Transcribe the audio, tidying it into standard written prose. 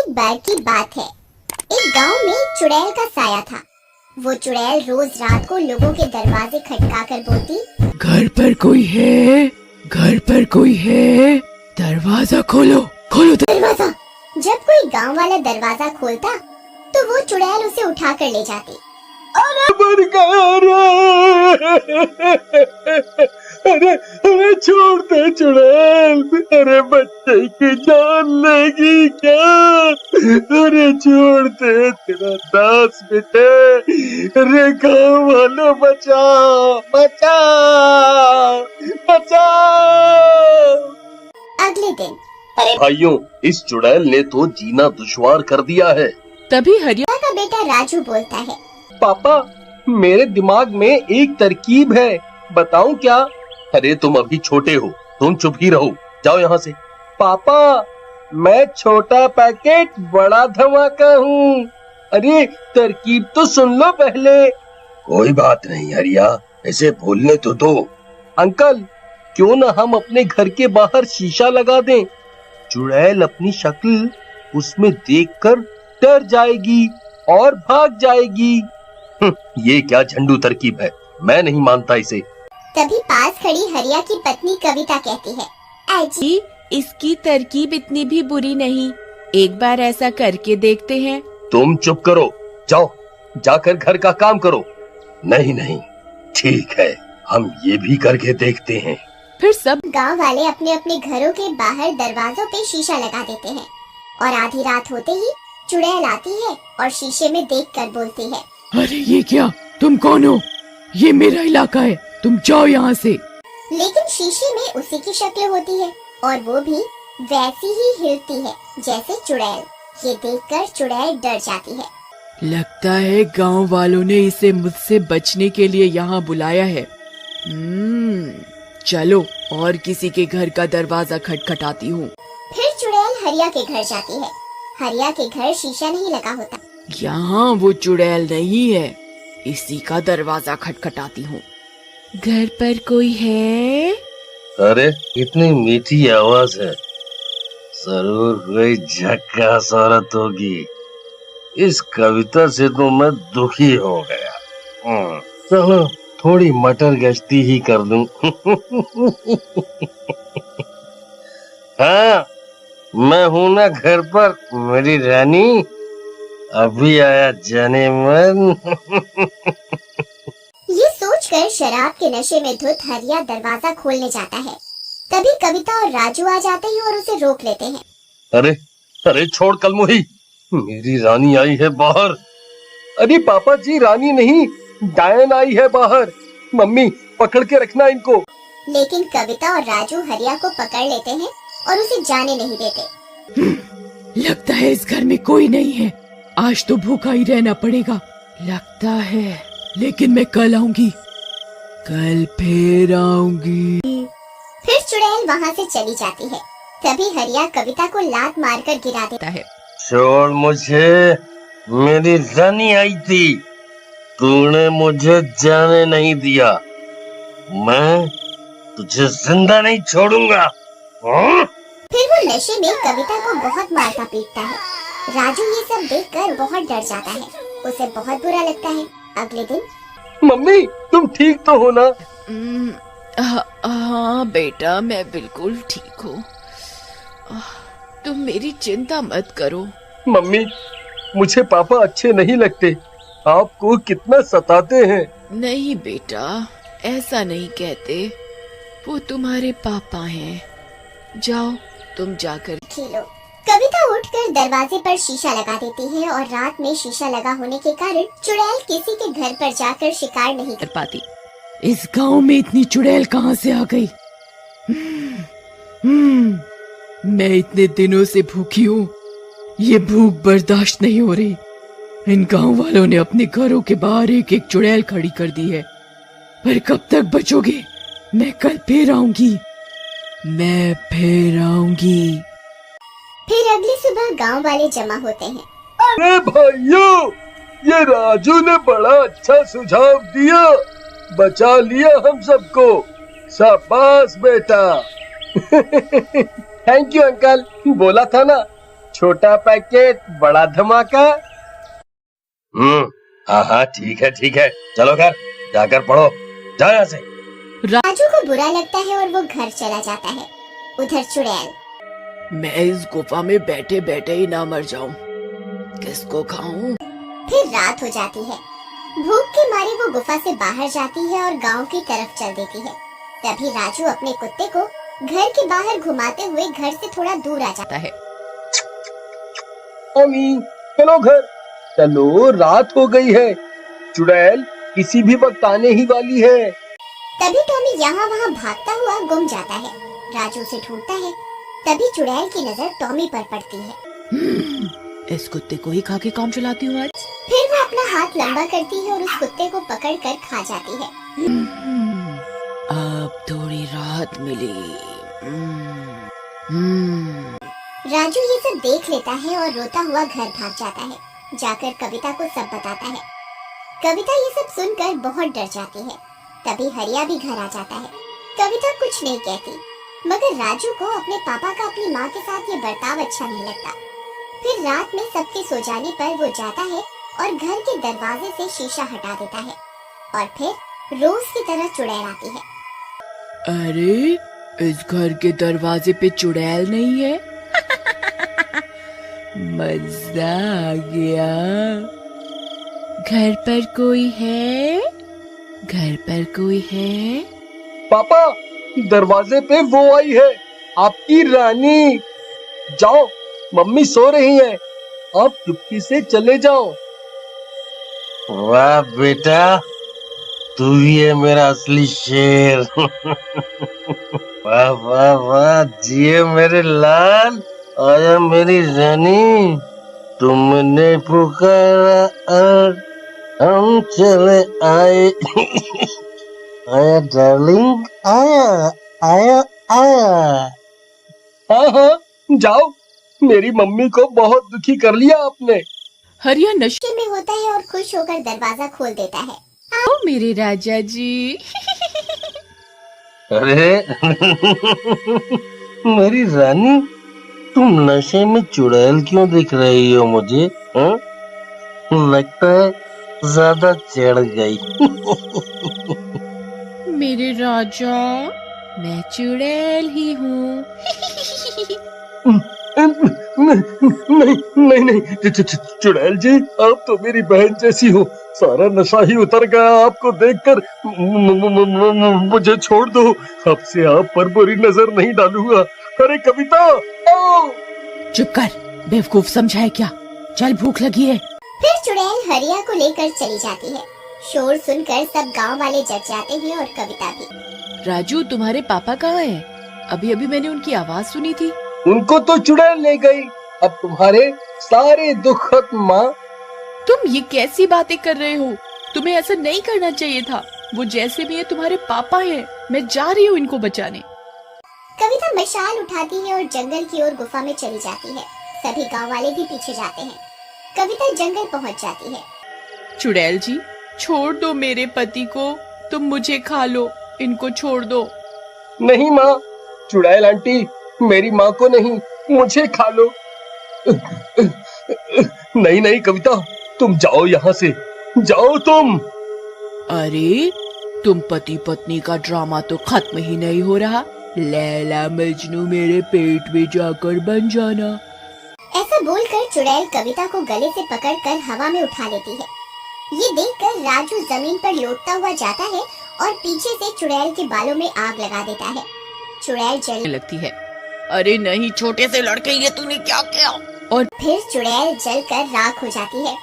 एक बार की बात है, एक गांव में एक चुड़ैल का साया था। वो चुड़ैल रोज रात को लोगों के दरवाजे खटकाकर बोलती, घर पर कोई है, घर पर कोई है, दरवाजा खोलो, खोलो दरवाजा। जब कोई गांव वाला दरवाजा खोलता तो वो चुड़ैल उसे उठाकर ले जाती। अरे अरे छोड़ दे चुड़ैल, अरे बच्चे की जान लेगी क्या? अरे छोड़ दे, तेरा दास बेटे, अरे गाँव वालों बचाओ बचाओ बचाओ। अगले दिन भाइयों, इस चुड़ैल ने तो जीना दुश्वार कर दिया है। तभी हरिया का बेटा राजू बोलता है, पापा, मेरे दिमाग में एक तरकीब है, बताऊं क्या? अरे तुम अभी छोटे हो, तुम चुप ही रहो, जाओ यहाँ से। पापा, मैं छोटा पैकेट बड़ा धमाका हूँ। अरे तरकीब तो सुन लो पहले। कोई बात नहीं हरिया, ऐसे बोलने तो दो। अंकल, क्यों न हम अपने घर के बाहर शीशा लगा दें? चुड़ैल अपनी शक्ल उसमें देखकर डर जाएगी और भाग जाएगी। ये क्या झंडू तरकीब है, मैं नहीं मानता इसे। तभी पास खड़ी हरिया की पत्नी कविता कहती है, अजी, इसकी तरकीब इतनी भी बुरी नहीं, एक बार ऐसा करके देखते हैं। तुम चुप करो, जाओ जाकर घर का काम करो। नहीं नहीं, ठीक है, हम ये भी करके देखते हैं। फिर सब गांव वाले अपने अपने घरों के बाहर दरवाजों पे शीशा लगा देते हैं और आधी रात होते ही चुड़ैल आती है और शीशे में देखकर बोलती है, अरे ये क्या, तुम कौन हो? ये मेरा इलाका है, तुम जाओ यहाँ से। लेकिन शीशे में उसी की शक्ल होती है और वो भी वैसी ही हिलती है जैसे चुड़ैल। ये देखकर चुड़ैल डर जाती है। लगता है गांव वालों ने इसे मुझसे बचने के लिए यहाँ बुलाया है। चलो और किसी के घर का दरवाजा खटखटाती हूँ। फिर चुड़ैल हरिया के घर जाती है। हरिया के घर शीशा नहीं लगा होता। यहाँ वो चुड़ैल नहीं है, इसी का दरवाजा खटखटाती हूँ। घर पर कोई है? अरे इतनी मीठी आवाज है, जरूर कोई झक्कास औरत होगी। इस कविता से तो मैं दुखी हो गया। चलो थोड़ी मटर गश्ती ही कर दूं। हाँ, मैं हूँ ना घर पर, मेरी रानी, अभी आया जाने मन। ये सोचकर शराब के नशे में धुत हरिया दरवाजा खोलने जाता है। तभी कविता और राजू आ जाते हैं और उसे रोक लेते हैं। अरे अरे छोड़ कलमुही, मेरी रानी आई है बाहर। अरे पापा जी, रानी नहीं, डायन आई है बाहर। मम्मी पकड़ के रखना इनको। लेकिन कविता और राजू हरिया को पकड़ लेते हैं और उसे जाने नहीं देते। लगता है इस घर में कोई नहीं है, आज तो भूखा ही रहना पड़ेगा लगता है, लेकिन मैं कल आऊंगी, कल फिर आऊंगी। फिर चुड़ैल वहाँ से चली जाती है। तभी हरिया कविता को लात मारकर गिरा देता है। छोड़ मुझे, मेरी रानी आई थी, तूने मुझे जाने नहीं दिया, मैं तुझे जिंदा नहीं छोड़ूंगा। फिर वो नशे में कविता को बहुत मारता पीटता है। राजू ये सब देखकर बहुत डर जाता है, उसे बहुत बुरा लगता है। अगले दिन, मम्मी तुम ठीक तो हो ना? हाँ बेटा, मैं बिल्कुल ठीक हूँ, तुम मेरी चिंता मत करो। मम्मी, मुझे पापा अच्छे नहीं लगते, आपको कितना सताते हैं। नहीं बेटा, ऐसा नहीं कहते, वो तुम्हारे पापा हैं। जाओ तुम जाकर खेलो। कविता उठकर दरवाजे पर शीशा लगा देती है और रात में शीशा लगा होने के कारण चुड़ैल किसी के घर पर जाकर शिकार नहीं कर पाती। इस गांव में इतनी चुड़ैल कहाँ से आ गई? मैं इतने दिनों से भूखी हूँ, ये भूख बर्दाश्त नहीं हो रही। इन गांव वालों ने अपने घरों के बाहर एक एक चुड़ैल खड़ी कर दी है, पर कब तक बचोगे? मैं कल फिर आऊंगी, मैं फिर आऊंगी। फिर अगली सुबह गांव वाले जमा होते हैं। अरे भाइयों, ये राजू ने बड़ा अच्छा सुझाव दिया, बचा लिया हम सबको, शाबाश बेटा। थैंक यू अंकल, बोला था ना, छोटा पैकेट बड़ा धमाका। हाँ हाँ ठीक है चलो घर जाकर पढ़ो, जाओ यहाँ से। राजू को बुरा लगता है और वो घर चला जाता है। उधर चुड़ैल, मैं इस गुफा में बैठे बैठे ही ना मर जाऊं, किसको खाऊं? फिर रात हो जाती है। भूख के मारे वो गुफा से बाहर जाती है और गांव की तरफ चल देती है। तभी राजू अपने कुत्ते को घर के बाहर घुमाते हुए घर से थोड़ा दूर आ जाता है। टॉमी चलो घर, चलो रात हो गई है, चुड़ैल किसी भी वक्त आने ही वाली है। तभी टॉमी यहाँ वहाँ भागता हुआ गुम जाता है। राजू उसे ढूंढता है। तभी चुड़ैल की नजर टॉमी पर पड़ती है। इस कुत्ते को ही खा के काम चलाती हूँ आज। फिर वो अपना हाथ लंबा करती है और उस कुत्ते को पकड़कर खा जाती है। अब थोड़ी राहत मिली। राजू ये सब देख लेता है और रोता हुआ घर भाग जाता है। जाकर कविता को सब बताता है। कविता ये सब सुनकर बहुत डर जाती है। तभी हरिया भी घर आ जाता है। कविता कुछ नहीं कहती, मगर राजू को अपने पापा का अपनी माँ के साथ ये बर्ताव अच्छा नहीं लगता। फिर रात में सबके सो जाने पर वो जाता है और घर के दरवाजे से शीशा हटा देता है और फिर रोज की तरह चुड़ैल आती है। अरे इस घर के दरवाजे पे चुड़ैल नहीं है? मजा आ गया। घर पर कोई है? घर पर कोई है? पापा दरवाजे पे वो आई है, आपकी रानी। जाओ मम्मी सो रही है, आप चुपके से चले जाओ। वाह बेटा, तू ही है मेरा असली शेर। वाह वाह वाह, जिए मेरे लाल, आया मेरी रानी, तुमने पुकारा और हम चले आए। आया डार्लिंग, आया आया आया। हाँ हाँ जाओ, मेरी मम्मी को बहुत दुखी कर लिया आपने। हरिया नशे में होता है और खुश होकर दरवाजा खोल देता है। ओ मेरे राजा जी। अरे मेरी रानी, तुम नशे में चुड़ैल क्यों दिख रही हो मुझे? हा? लगता है ज्यादा चढ़ गई। मेरे राजा, मैं चुड़ैल ही हूँ। नहीं चुड़ैल जी, आप तो मेरी बहन जैसी हो, सारा नशा ही उतर गया आपको देखकर। मुझे छोड़ दो, अब से आप पर बुरी नजर नहीं डालूंगा। अरे कविता आओ। चुप कर, बेवकूफ समझा है क्या? चल भूख लगी है। फिर चुड़ैल हरिया को लेकर चली जाती है। शोर सुनकर सब गांव वाले जग जाते हैं और कविता भी। राजू तुम्हारे पापा कहाँ हैं? अभी अभी मैंने उनकी आवाज सुनी थी। उनको तो चुड़ैल ले गई, अब तुम्हारे सारे दुख खत्म। माँ तुम ये कैसी बातें कर रहे हो? तुम्हें ऐसा नहीं करना चाहिए था। वो जैसे भी है तुम्हारे पापा हैं। मैं जा रही हूँ इनको बचाने। कविता मशाल उठाती है और जंगल की ओर गुफा में चली जाती है। सभी गांव वाले भी पीछे जाते हैं। कविता जंगल पहुंच जाती है। चुड़ैल जी, छोड़ दो मेरे पति को, तुम मुझे खा लो, इनको छोड़ दो। नहीं माँ, चुड़ैल आंटी, मेरी माँ को नहीं, मुझे खा लो। नहीं कविता, तुम जाओ यहाँ से, जाओ तुम। अरे तुम पति पत्नी का ड्रामा तो खत्म ही नहीं हो रहा। लैला मजनू मेरे पेट में जाकर बन जाना। ऐसा बोलकर चुड़ैल कविता को गले से पकड़कर हवा में उठा लेती है। ये देखकर राजू जमीन पर लौटता हुआ जाता है और पीछे से चुड़ैल के बालों में आग लगा देता है। चुड़ैल जलने लगती है। अरे नहीं छोटे से लड़के, ये तूने क्या किया? और फिर चुड़ैल जलकर राख हो जाती है।